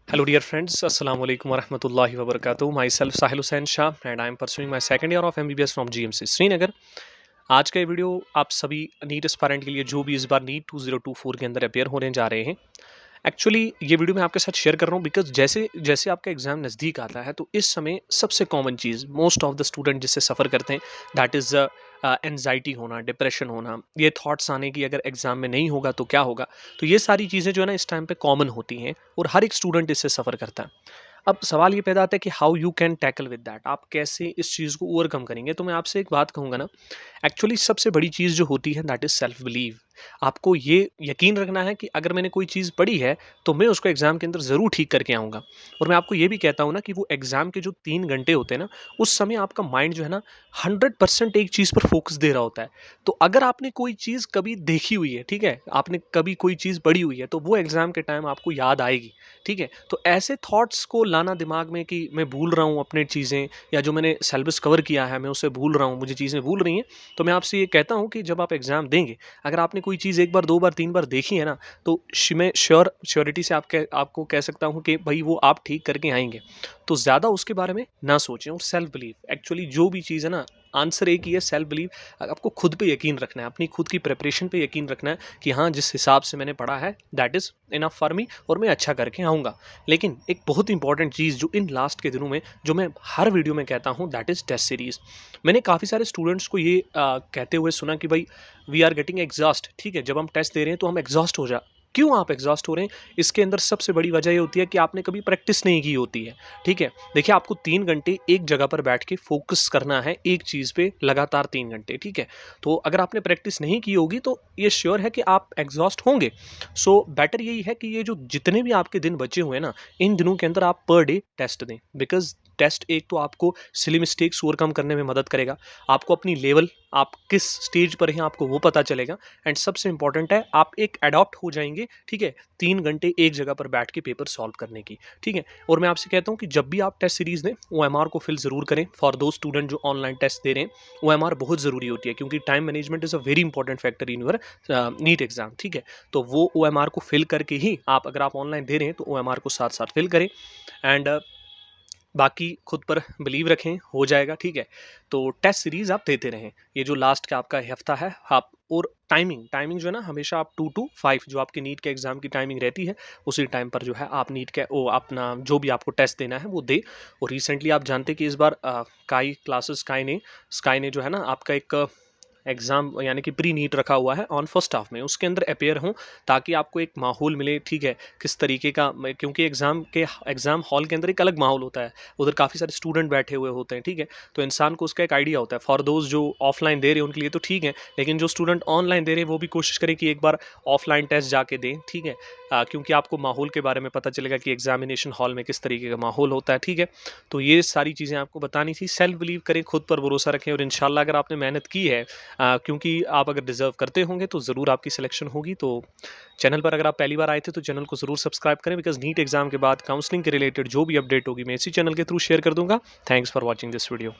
Hello, dear friends. Assalamu alaikum wa rahmatullahi wa barakatuh. Myself Sahil Hussain Shah and I am pursuing my second year of MBBS from GMC Srinagar. आज का ये video आप सभी NEET aspirant के लिए जो भी इस बार नीट 2024 के अंदर अपेयर होने जा रहे हैं। एक्चुअली ये वीडियो मैं आपके साथ शेयर कर रहा हूँ बिकॉज जैसे जैसे आपका एग्जाम नज़दीक आता है तो इस समय सबसे common cheese most of the student जिससे सफ़र करते हैं दैट इज़ एनजाइटी होना, डिप्रेशन होना, ये थॉट्स आने की अगर एग्जाम में नहीं होगा तो क्या होगा। तो ये सारी चीज़ें जो है ना इस टाइम पे कॉमन होती हैं और हर एक स्टूडेंट इससे सफ़र करता है। अब सवाल ये पैदा आता है कि how you can tackle with that, आप कैसे इस चीज़ को ओवरकम करेंगे। तो मैं आपसे एक बात कहूँगा ना, एक्चुअली सबसे बड़ी चीज़ जो होती है दैट इज़ सेल्फ बिलीव। आपको ये यकीन रखना है कि अगर मैंने कोई चीज़ पढ़ी है तो मैं उसको एग्ज़ाम के अंदर ज़रूर ठीक करके आऊँगा। और मैं आपको ये भी कहता हूँ ना कि वो एग्ज़ाम के जो 3 घंटे होते हैं ना, उस समय आपका माइंड जो है ना 100% एक चीज़ पर फोकस दे रहा होता है। तो अगर आपने कोई चीज़ कभी देखी हुई है, ठीक है, आपने कभी कोई चीज़ पढ़ी हुई है तो वो एग्ज़ाम के टाइम आपको याद आएगी। ठीक है, तो ऐसे थॉट्स को लाना दिमाग में कि मैं भूल रहा हूँ अपने चीज़ें, या जो मैंने सिलेबस कवर किया है मैं उसे भूल रहा हूँ, मुझे चीज़ें भूल रही हैं। तो मैं आपसे ये कहता हूँ कि जब आप एग्ज़ाम देंगे, अगर आपने कोई चीज़ 1 बार 2 बार 3 बार देखी है ना, तो मैं श्योरिटी से आपको कह सकता हूँ कि भाई वो आप ठीक करके आएंगे। तो ज़्यादा उसके बारे में ना सोचें और सेल्फ बिलीव, एक्चुअली जो भी चीज़ है ना, आंसर एक ही है, सेल्फ बिलीव। आपको खुद पे यकीन रखना है, अपनी खुद की प्रिपरेशन पे यकीन रखना है कि हाँ, जिस हिसाब से मैंने पढ़ा है that is enough for me और मैं अच्छा करके आऊँगा। लेकिन एक बहुत इंपॉर्टेंट चीज़ जो इन लास्ट के दिनों में जो मैं हर वीडियो में कहता हूँ दैट इज़ टेस्ट सीरीज़। मैंने काफ़ी सारे स्टूडेंट्स को ये कहते हुए सुना कि भाई वी आर गेटिंग एग्जॉस्ट, ठीक है, जब हम टेस्ट दे रहे हैं तो हम एग्जॉस्ट हो जा। क्यों आप एग्जॉस्ट हो रहे हैं? इसके अंदर सबसे बड़ी वजह ये होती है कि आपने कभी प्रैक्टिस नहीं की होती है। ठीक है, देखिए आपको 3 घंटे एक जगह पर बैठ के फोकस करना है एक चीज़ पे लगातार 3 घंटे, ठीक है। तो अगर आपने प्रैक्टिस नहीं की होगी तो ये श्योर है कि आप एग्जॉस्ट होंगे। सो बेटर यही है कि ये जो जितने भी आपके दिन बचे हुए हैं ना, इन दिनों के अंदर आप पर डे टेस्ट दें। बिकॉज टेस्ट एक तो आपको सिली मिस्टेक्स ओवरकम करने में मदद करेगा, आपको अपनी लेवल, आप किस स्टेज पर हैं आपको वो पता चलेगा, एंड सबसे इंपॉर्टेंट है आप एक अडॉप्ट हो जाएंगे, ठीक है, 3 घंटे एक जगह पर बैठ के पेपर सॉल्व करने की। ठीक है, और मैं आपसे कहता हूँ कि जब भी आप टेस्ट सीरीज दें OMR को फिल जरूर करें। फॉर दो स्टूडेंट जो ऑनलाइन टेस्ट दे रहे हैं, OMR बहुत ज़रूरी होती है क्योंकि time management is a very important factor in your NEET exam. ठीक है, तो वो OMR को फिल करके ही आप, अगर आप ऑनलाइन दे रहे हैं तो OMR को साथ साथ फिल करें। एंड बाकी खुद पर बिलीव रखें, हो जाएगा। ठीक है, तो टेस्ट सीरीज आप देते रहें, ये जो लास्ट का आपका हफ्ता है आप। और टाइमिंग टाइमिंग जो है ना, हमेशा आप 2 to 5 जो आपकी नीट के एग्जाम की टाइमिंग रहती है, उसी टाइम पर जो है आप नीट के वो अपना जो भी आपको टेस्ट देना है वो दे। और रिसेंटली आप जानते हैं कि इस बार स्काई ने जो है ना आपका एक एग्ज़ाम यानी कि प्री नीट रखा हुआ है ऑन फर्स्ट हाफ में, उसके अंदर अपेयर हों ताकि आपको एक माहौल मिले। ठीक है, किस तरीके का, क्योंकि एग्ज़ाम हॉल के अंदर एक अलग माहौल होता है, उधर काफ़ी सारे स्टूडेंट बैठे हुए होते हैं। ठीक है, तो इंसान को उसका एक आइडिया होता है। फॉर दोज जो ऑफलाइन दे रहे हैं उनके लिए तो ठीक है, लेकिन जो स्टूडेंट ऑनलाइन दे रहे हैं वो भी कोशिश करें कि एक बार ऑफलाइन टेस्ट जाके दें। ठीक है, क्योंकि आपको माहौल के बारे में पता चलेगा कि एग्जामिनेशन हॉल में किस तरीके का माहौल होता है। ठीक है, तो ये सारी चीज़ें आपको बतानी थी। सेल्फ बिलीव करें, खुद पर भरोसा रखें और इंशाल्लाह अगर आपने मेहनत की है, क्योंकि आप अगर डिज़र्व करते होंगे तो ज़रूर आपकी सिलेक्शन होगी। तो चैनल पर अगर आप पहली बार आए थे तो चैनल को ज़रूर सब्सक्राइब करें, बिकॉज़ नीट एग्ज़ाम के बाद काउंसलिंग के रिलेटेड जो भी अपडेट होगी मैं इसी चैनल के थ्रू शेयर कर दूँगा। Thanks for watching this video.